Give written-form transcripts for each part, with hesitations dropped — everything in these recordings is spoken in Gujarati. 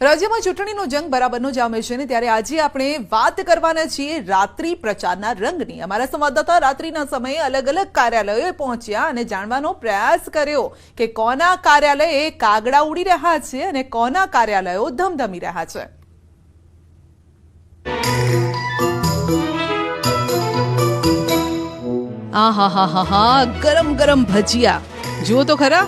રાજ્યમાં ચૂંટણીનો જંગ બરાબરનો જામે છે ને ત્યારે આજે આપણે વાત કરવાના છીએ રાત્રિ પ્રચારના રંગની। અમારા સંવાદદાતા રાત્રિના સમયે અલગ અલગ કાર્યાલયોએ પહોંચ્યા અને જાણવાનો પ્રયાસ કર્યો કે કોના કાર્યાલયે કાગડા ઉડી રહ્યા છે અને કોના કાર્યાલયો ધમધમી રહ્યા છે। આહાહાહા, ગરમ ગરમ ભજીયા જુઓ તો ખરા।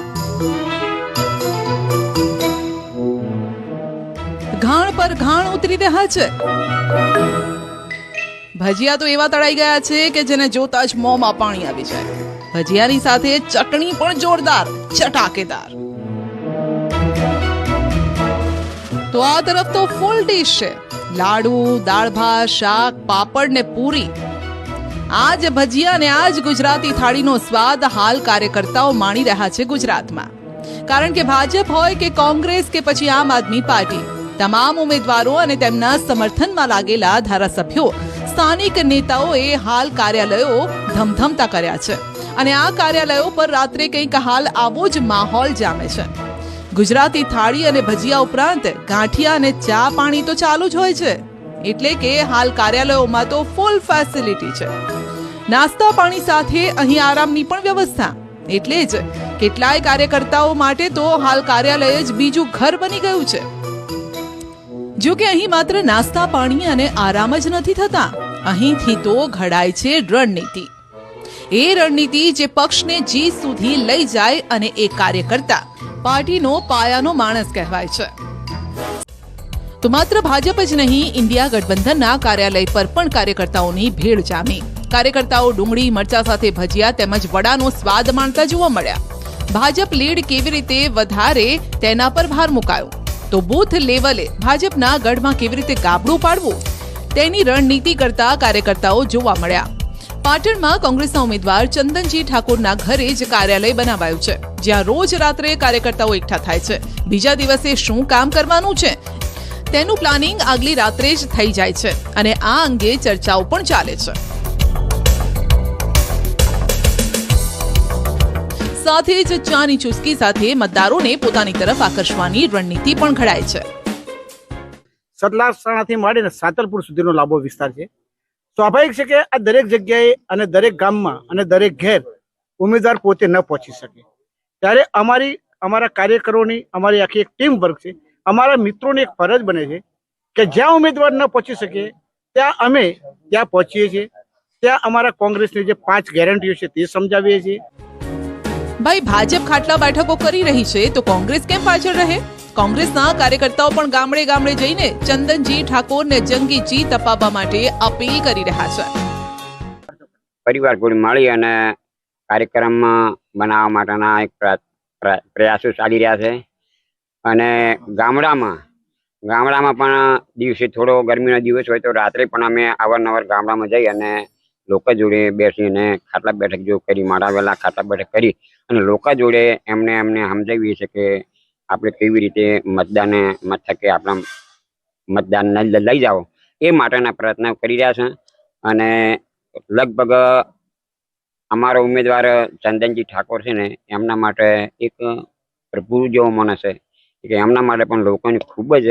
ઘાણ પર ઘાણ ઉતરી રહ્યા છે। ભજીયા તો એવા તળાઈ ગયા છે કે જેને જોતા જ મોંમાં પાણી આવી જાય। ભજીયાની સાથે ચટણી પણ જોરદાર, ચટાકેદાર। તો આ તરફ તો ફૂલ ડીશ છે, લાડુ, દાળ ભાત, શાક, પાપડ ને પૂરી। આજ ભજીયા અને આજ ગુજરાતી થાળીનો સ્વાદ હાલ કાર્યકર્તાઓ માણી રહ્યા છે ગુજરાતમાં। કારણ કે ભાજપ હોય કે કોંગ્રેસ કે પછી આમ આદમી પાર્ટી, તમામ ઉમેદવારો અને તેમના સમર્થનમાં લાગેલા ધારાસભ્યો, સ્થાનિક નેતાઓએ હાલ કાર્યાલયો ધમધમતા કર્યા છે અને આ કાર્યાલયો પર રાત્રે કંઈક હાલ આવો જ માહોલ જામે છે। ગુજરાતી થાળી અને ભજીયા ઉપરાંત ગાંઠિયા અને ચા પાણી તો ચાલુ જ હોય છે, એટલે કે હાલ કાર્યાલયોમાં તો ફૂલ ફેસિલિટી છે। નાસ્તા પાણી સાથે અહીં આરામની પણ વ્યવસ્થા, એટલે જ કેટલાય કાર્યકર્તાઓ માટે તો હાલ કાર્યાલય જ બીજું ઘર બની ગયું છે। જો કે અહીં માત્ર નાસ્તા પાણી અને આરામ જ નથી થતા, અહીંથી તો ઘડાય છે રણનીતિ। એ રણનીતિ જે પક્ષને જીત સુધી લઈ જાય અને એ કાર્યકર્તા પાર્ટીનો પાયાનો માણસ કહેવાય છે। તો માત્ર ભાજપ જ નહીં, ઇન્ડિયા ગઠબંધનના કાર્યાલય પર પણ કાર્યકર્તાઓની ભીડ જામી। કાર્યકર્તાઓ ડુંગળી મરચા સાથે ભજીયા તેમજ વડાનો સ્વાદ માણતા જોવા મળ્યા। ભાજપ લીડ કેવી રીતે વધારે તેના પર ભાર મુકાયો, તો બૂથ લેવલે ભાજપના ગઢમાં કેવી રીતે ગાબડું પાડવું તેની રણનીતિ કરતા કાર્યકર્તાઓ જોવા મળ્યા। પાટણમાં કોંગ્રેસના ઉમેદવાર ચંદનજી ઠાકોરના ઘરે જ કાર્યાલય બનાવાયું છે, જ્યાં રોજ રાત્રે કાર્યકર્તાઓ એકઠા થાય છે। બીજા દિવસે શું કામ કરવાનું છે તેનું પ્લાનિંગ આગલી રાત્રે જ થઈ જાય છે અને આ અંગે ચર્ચાઓ પણ ચાલે છે। સાથે જ ચાની ચુસ્કી સાથે મતદારોને પોતાની તરફ આકર્ષવાની રણનીતિ પણ ઘડાય છે। સતલાસણાથી માંડીને સાતલપુર સુધીનો લાંબો વિસ્તાર છે। સ્વાભાવિક છે કે આ દરેક જગ્યાએ અને દરેક ગામમાં અને દરેક ઘેર ઉમેદવાર પોતે ન પહોંચી શકે, ત્યારે અમારા કાર્યકરોની અમારી આખી એક ટીમ વર્ક છે। અમારા મિત્રોની એક ફરજ બને છે કે જ્યાં ઉમેદવાર ન પહોંચી શકે ત્યાં અમે ત્યાં પહોંચીએ છીએ। ત્યાં અમારા કોંગ્રેસની જે 5 ગેરંટીઓ છે તે સમજાવીએ છીએ। ભાઈ, ભાજપ ખાટલા બેઠકો કરી રહી છે તો કોંગ્રેસ કેમ પાછળ રહે? કોંગ્રેસના કાર્યકર્તાઓ પણ ગામડે ગામડે જઈને ચંદનજી ઠાકોરને જંગી જીત અપાવવા માટે અપીલ કરી રહ્યા છે। પરિવાર જોડે મળી અને કાર્યક્રમ બનાવવા માટેના એક પ્રયાસો ચાલી રહ્યા છે અને ગામડામાં પણ દિવસે થોડો ગરમીનો દિવસ હોય તો રાત્રે પણ અમે અવારનવાર ગામડામાં જઈ અને લોકો જોડે બેસીને ખાટલા બેઠક જો કરી, માળાવેલા ખાટલા બેઠક કરી અને લોકો જોડે એમને સમજાવીએ છીએ કે આપણે કેવી રીતે મથકે આપણા મતદાન લઈ જાઓ એ માટેના પ્રયત્નો કરી રહ્યા છે। અને લગભગ અમારો ઉમેદવાર ચંદનજી ઠાકોર છે ને, એમના માટે એક પ્રભુ જેવો માણસ છે કે એમના માટે પણ લોકોની ખૂબ જ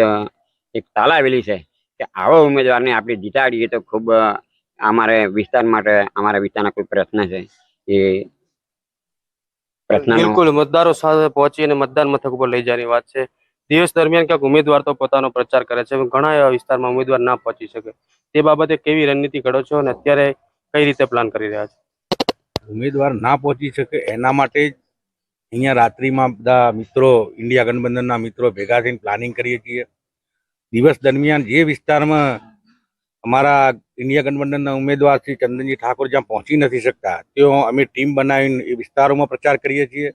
એક તાલાવેલી છે કે આવા ઉમેદવારને આપણે જીતાડીએ તો ખૂબ અમારા વિસ્તારના કોઈ પ્રશ્ન છે એ પ્રશ્ન બિલકુલ મતદારો સાથે પહોંચીને મતદાન મથક ઉપર લઈ જવાની વાત છે। દિવસ દરમિયાન ક્યાંક ઉમેદવાર તો પોતાનો પ્રચાર કરે છે, ઘણા એવા વિસ્તારમાં ઉમેદવાર ના પહોંચી શકે, તે બાબતે કેવી રણનીતિ ઘડો છો અને અત્યારે કઈ રીતે પ્લાન કરી રહ્યા છો? ઉમેદવાર ના પહોંચી શકે એના માટે જ અહીંયા રાત્રિમાં બધા મિત્રો, ઇન્ડિયા ગઠબંધનના મિત્રો ભેગા થઈને પ્લાનિંગ કરીએ છીએ। દિવસ દરમિયાન જે વિસ્તારમાં અમારા ઇન્ડિયા ગઠબંધનના ઉમેદવાર શ્રી ચંદનજી ઠાકોર જ્યાં પહોંચી નથી શકતા, ત્યાં અમે ટીમ બનાવીને એ વિસ્તારોમાં પ્રચાર કરીએ છીએ।